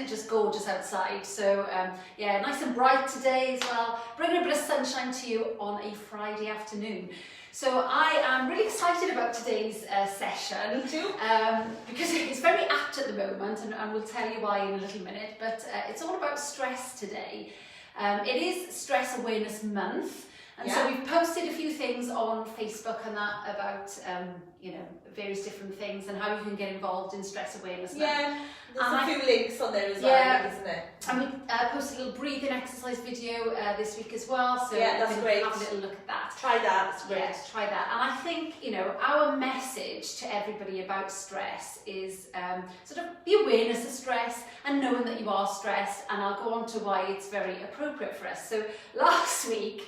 just gorgeous outside. So yeah, nice and bright today as well, bringing a bit of sunshine to you on a Friday afternoon. So I am really excited about today's session. Me too. Because it's very apt at the moment, and we'll tell you why in a little minute, but it's all about stress today. It is Stress Awareness Month. And so we've posted a few things on Facebook and that about, you know, various different things and how you can get involved in Stress Awareness Month. Yeah, there's a few links on there as well, isn't it? And we posted a little breathing exercise video this week as well, so yeah, that's great. Have a little look at that. Try that, it's great. Yeah, try that. And I think, you know, our message to everybody about stress is sort of the awareness of stress and knowing that you are stressed, and I'll go on to why it's very appropriate for us. So last week,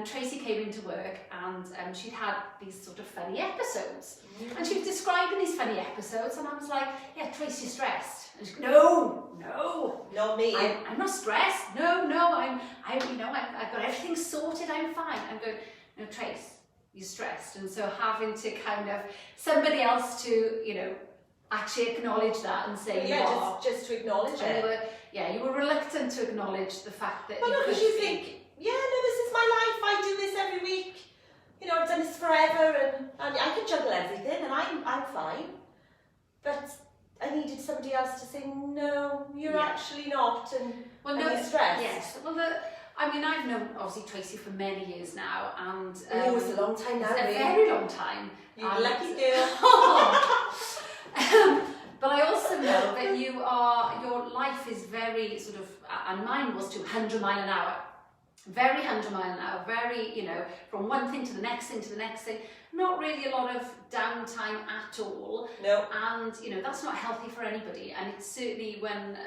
Tracy came into work and she'd had these sort of funny episodes. And she was describing these funny episodes, and I was like, yeah, Tracy, you're stressed. And she goes, no, not me. I'm not stressed. No, I've got everything sorted, I'm fine. I'm going, no, Trace, you're stressed. And so having to kind of, somebody else to, you know, actually acknowledge that and say, just to acknowledge it. You were reluctant to acknowledge the fact that because you think, yeah, no, this is my life, I do this every week, you know, I've done this forever, and I can juggle everything, and I'm fine. But I needed somebody else to say, no, you're actually not, and you're stressed. Yes, well, I've known, obviously, Tracy for many years now, and... it's a long time now, a very long time. You lucky girl. But I also know that your life is very sort of, and mine was to 100 mile an hour. Very 100 mile an hour, very, you know, from one thing to the next thing to the next thing. Not really a lot of downtime at all. No. And, you know, that's not healthy for anybody. And it's certainly when,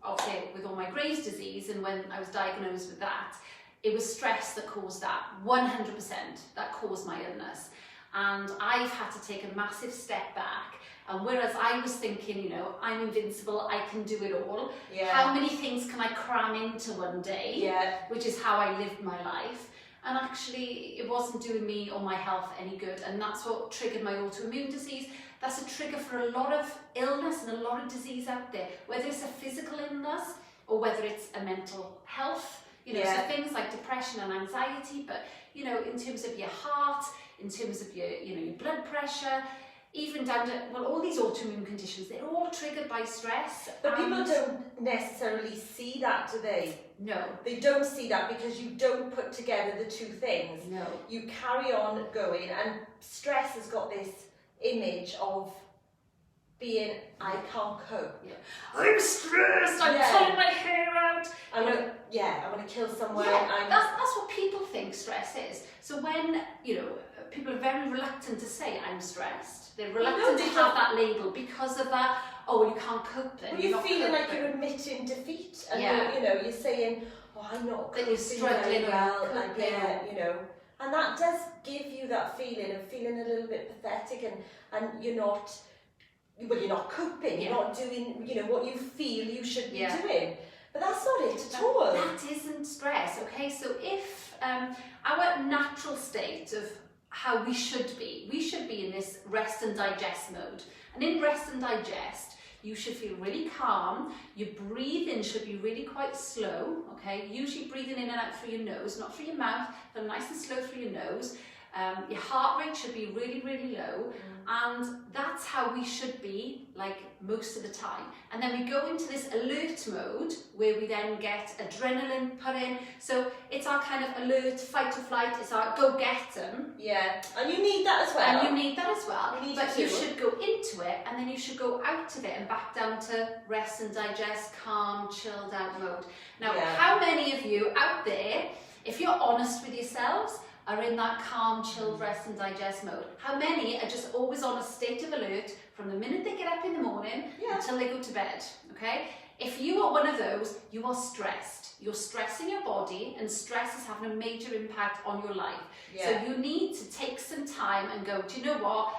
obviously with all my Graves' disease and when I was diagnosed with that, it was stress that caused that, 100% that caused my illness. And I've had to take a massive step back. And whereas I was thinking, you know, I'm invincible, I can do it all. Yeah. How many things can I cram into one day? Yeah. Which is how I lived my life. And actually, it wasn't doing me or my health any good. And that's what triggered my autoimmune disease. That's a trigger for a lot of illness and a lot of disease out there. Whether it's a physical illness or whether it's a mental health. You know, so things like depression and anxiety. But, you know, in terms of your heart, in terms of your, you know, your blood pressure, even down to, well, all these autoimmune conditions, they're all triggered by stress. But people don't necessarily see that, do they? No. They don't see that because you don't put together the two things. No. You carry on going, and stress has got this image of being, I can't cope. Yeah. I'm stressed, I'm pulling my hair out. I want to kill someone. Yeah, that's what people think stress is. So when, you know, people are very reluctant to say I'm stressed. They're reluctant to have that label because of that. Oh, well, you can't cope then. Well, you're feeling like you're admitting defeat, and you're saying, oh, I'm not coping. That you're struggling well, you know, and that does give you that feeling of feeling a little bit pathetic, and you're not coping. You're not doing, you know, what you feel you should be doing. But that's not it at all. That isn't stress. Okay, so if our natural state of how we should be in this rest and digest mode. And in rest and digest, you should feel really calm. Your breathing should be really quite slow, okay? Usually breathing in and out through your nose, not through your mouth, but nice and slow through your nose. Your heart rate should be really, really low. And that's how we should be, like, most of the time. And then we go into this alert mode where we then get adrenaline put in. So it's our kind of alert, fight or flight. It's our go get them. Yeah, and you need that as well. But you should go into it, and then you should go out of it and back down to rest and digest, calm, chilled out mode. Now, how many of you out there, if you're honest with yourselves, are in that calm, chilled, rest and digest mode? How many are just always on a state of alert from the minute they get up in the morning until they go to bed, okay? If you are one of those, you are stressed. You're stressing your body, and stress is having a major impact on your life. So you need to take some time and go, do you know what?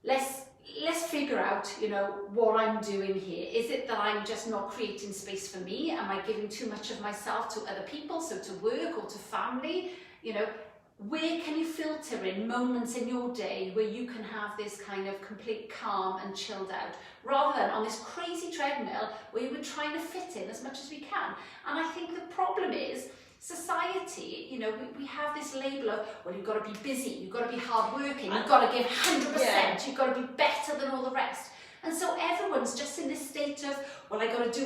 Let's figure out, you know, what I'm doing here. Is it that I'm just not creating space for me? Am I giving too much of myself to other people, so to work or to family? You know, where can you filter in moments in your day where you can have this kind of complete calm and chilled out, rather than on this crazy treadmill where we're trying to fit in as much as we can. And I think the problem is society, you know, we have this label of, well, you've got to be busy, you've got to be hardworking, you've got to give 100%, you've got to be better than all the rest. And so everyone's just in this state of, well, I got to do.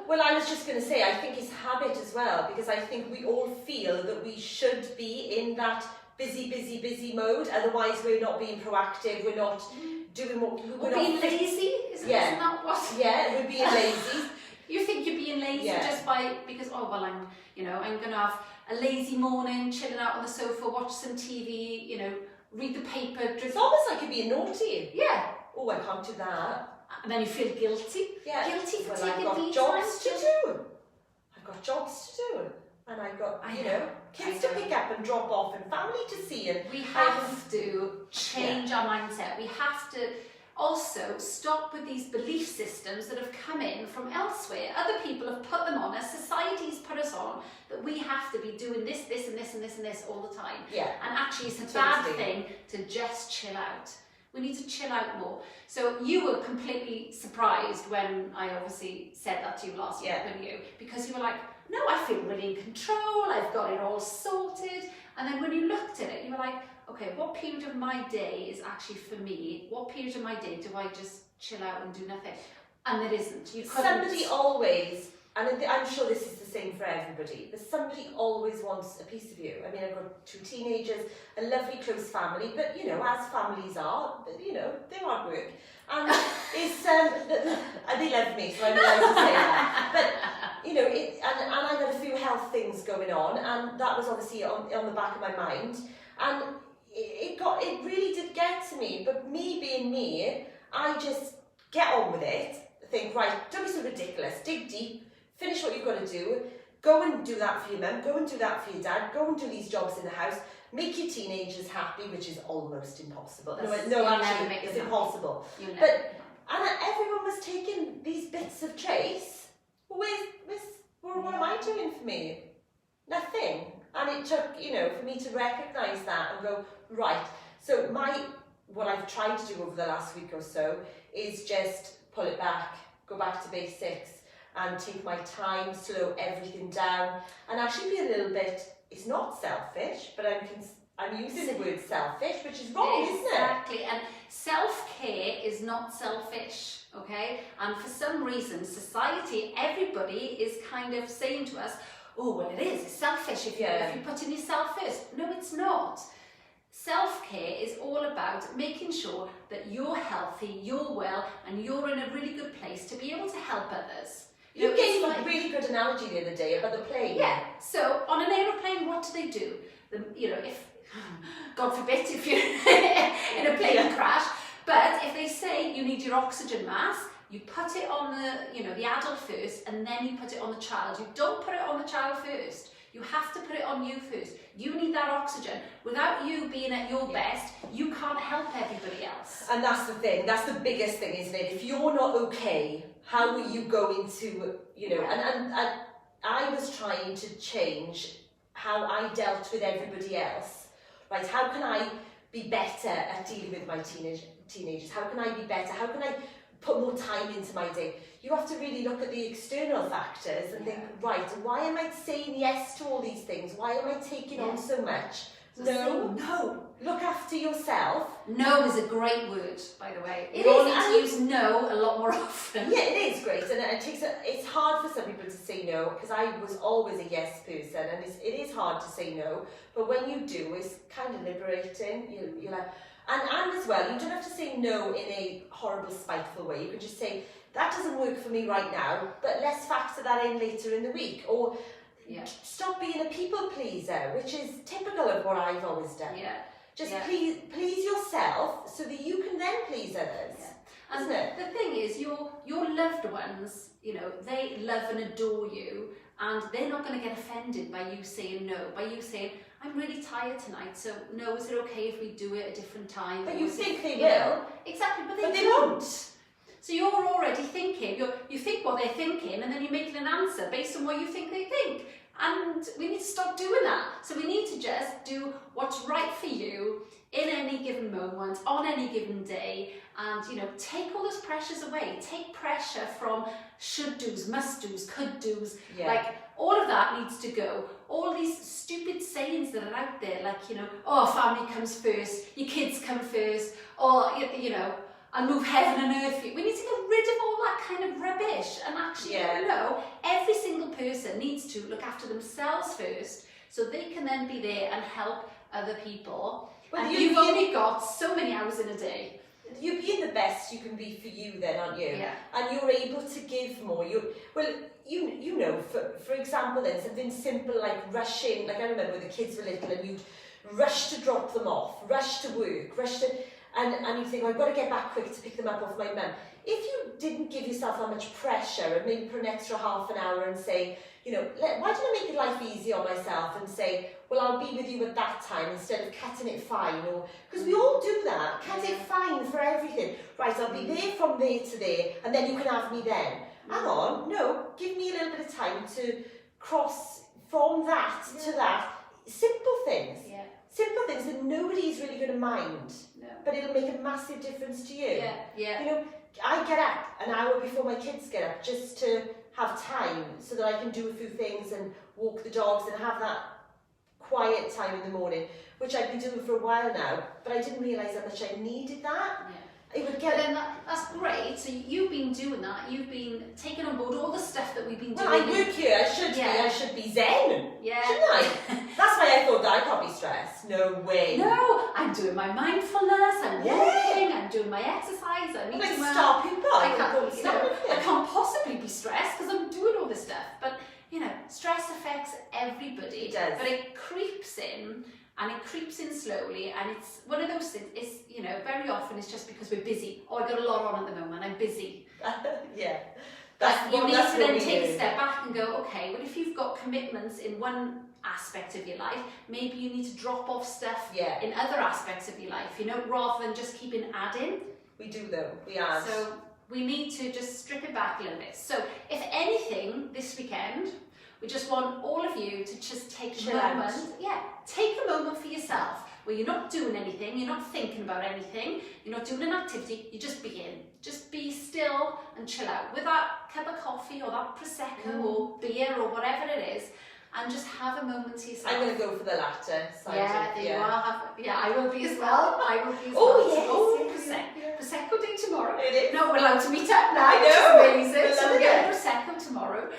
Well, I was just going to say, I think it's habit as well, because I think we all feel that we should be in that busy mode, otherwise we're not being proactive, we're not doing what we're being lazy, isn't that what? Yeah, we're being lazy. You think you're being lazy just because, oh, well, I'm going to have a lazy morning, chilling out on the sofa, watch some TV, you know, read the paper. It's almost like you're being naughty. Yeah. Oh, I can't do that. And then you feel guilty. Yeah. Guilty for taking I've got jobs to do. I've got jobs to do. And I've got, kids to pick up and drop off and family to see. And we have to change our mindset. We have to also stop with these belief systems that have come in from elsewhere. Other people have put them on us. Society's put us on that we have to be doing this, and this all the time. Yeah. And actually it's a bad thing to just chill out. We need to chill out more. So you were completely surprised when I obviously said that to you last week, weren't you? Because you were like, no, I feel really in control, I've got it all sorted. And then when you looked at it, you were like, okay, what period of my day is actually for me? What period of my day do I just chill out and do nothing? And there isn't. You couldn't. Somebody always, and I'm sure this is the same for everybody, but somebody always wants a piece of you. I mean, I've got 2 teenagers, a lovely close family, but you know, as families are, you know, they're hard work. And it's, and they love me, so I'm allowed to say that. But, you know, and I've had a few health things going on, and that was obviously on the back of my mind. And it really did get to me, but me being me, I just get on with it, think, right, don't be so ridiculous, dig deep, finish what you've got to do, go and do that for your mum, go and do that for your dad, go and do these jobs in the house, make your teenagers happy, which is almost impossible. No, actually, it's impossible. But everyone was taking these bits of trace. What am I doing for me? Nothing. And it took, you know, for me to recognise that and go, right. So what I've tried to do over the last week or so is just pull it back, go back to basics, and take my time, slow everything down, and actually be a little bit, it's not selfish, but I'm using the word selfish, which is wrong, isn't it? Exactly, and self-care is not selfish, okay? And for some reason, society, everybody is kind of saying to us, oh, well, it is, it's selfish if you're putting yourself first. No, it's not. Self-care is all about making sure that you're healthy, you're well, and you're in a really good place to be able to help others. You gave a really good analogy the other day about the plane. Yeah, so on an aeroplane, what do? If, God forbid, if you're in a plane crash, but if they say you need your oxygen mask, you put it on the adult first, and then you put it on the child. You don't put it on the child first. You have to put it on you first. You need that oxygen. Without you being at your best, you can't help everybody else. And that's the thing. That's the biggest thing, isn't it? If you're not okay, how are you going to, and I was trying to change how I dealt with everybody else, right? How can I be better at dealing with my teenagers? How can I be better? How can I put more time into my day? You have to really look at the external factors and think, right, why am I saying yes to all these things? Why am I taking on so much? No. Look after yourself. No is a great word, by the way. You all need to use no a lot more often. Yeah, it is great, and it's hard for some people to say no, because I was always a yes person, and it is hard to say no. But when you do, it's kind of liberating. You're like, and as well, you don't have to say no in a horrible, spiteful way. You can just say, that doesn't work for me right now, but let's factor that in later in the week, or stop being a people pleaser, which is typical of what I've always done. Just please yourself so that you can then please others. And the thing is, your loved ones, they love and adore you, and they're not going to get offended by you saying no, by you saying, I'm really tired tonight, so no, is it okay if we do it at a different time? But you think they will. Exactly, but they won't. So you're already thinking, you think what they're thinking, and then you're making an answer based on what you think they think. And we need to stop doing that. So we need to just do what's right for you in any given moment, on any given day, and take all those pressures away. Take pressure from should do's, must do's, could do's. Like all of that needs to go. All these stupid sayings that are out there, like oh, family comes first, your kids come first, or I'll move heaven and earth for you. We need to get rid of all that kind of rubbish and actually every single person needs to look after themselves first so they can then be there and help other people. Well, and you've only got so many hours in a day. You're being the best you can be for you then, aren't you? Yeah. And you're able to give more. For example then, something simple like rushing, like I remember when the kids were little and you'd rush to drop them off, rush to work, and you think, I've got to get back quick to pick them up off my mum. If you didn't give yourself that much pressure and maybe put an extra half an hour and say, why don't I make life easy on myself and say, well, I'll be with you at that time instead of cutting it fine, or because we all do that, cut it fine for everything. Right, I'll be there from there to there, and then you can have me then. Hang on, no, give me a little bit of time to cross from that to that. Simple things. Yeah. Simple things that nobody's really going to mind, but it'll make a massive difference to you. Yeah. I get up an hour before my kids get up just to have time so that I can do a few things and walk the dogs and have that quiet time in the morning, which I've been doing for a while now, but I didn't realise how much I needed that. Yeah. It would But then that's great. So you've been doing that. You've been taking on board all the stuff that we've been doing. Well, I work here. I should be zen. Yeah. Shouldn't I? That's why I thought that I can't be stressed. No way. No, I'm doing my mindfulness. I'm walking. I'm doing my exercise. I'm eating like well. star people. I can't possibly be stressed because I'm doing all this stuff. But stress affects everybody. It does. But it creeps in. And it creeps in slowly, and it's one of those things, very often it's just because we're busy. Oh, I've got a lot on at the moment, I'm busy. Yeah. But you need to then take a step back and go, okay, well, if you've got commitments in one aspect of your life, maybe you need to drop off stuff in other aspects of your life, rather than just keeping adding. We do though, we add. So we need to just strip it back a little bit. So if anything, this weekend, we just want all of you to just take a moment. Yeah, take a moment for yourself where you're not doing anything, you're not thinking about anything, you're not doing an activity, you just begin. Just be still and chill out with that cup of coffee or that Prosecco or beer or whatever it is, and just have a moment to yourself. I'm going to go for the latter side. You are. I will be as well. Prosecco day tomorrow. It is. No, we're allowed to meet up now. I know. Which is amazing. So we're getting Prosecco tomorrow.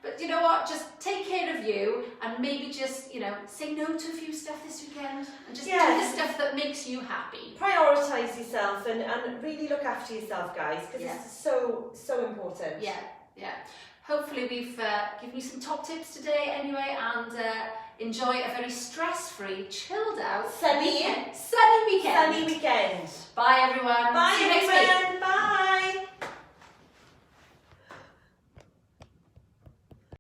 But you know what? Just take care of you and maybe just, say no to a few stuff this weekend and just do the stuff that makes you happy. Prioritise yourself and really look after yourself, guys, because it's so important. Yeah. Hopefully we've given you some top tips today anyway, and enjoy a very stress-free, chilled out, sunny weekend. weekend. Bye everyone. Bye See you next week. everyone.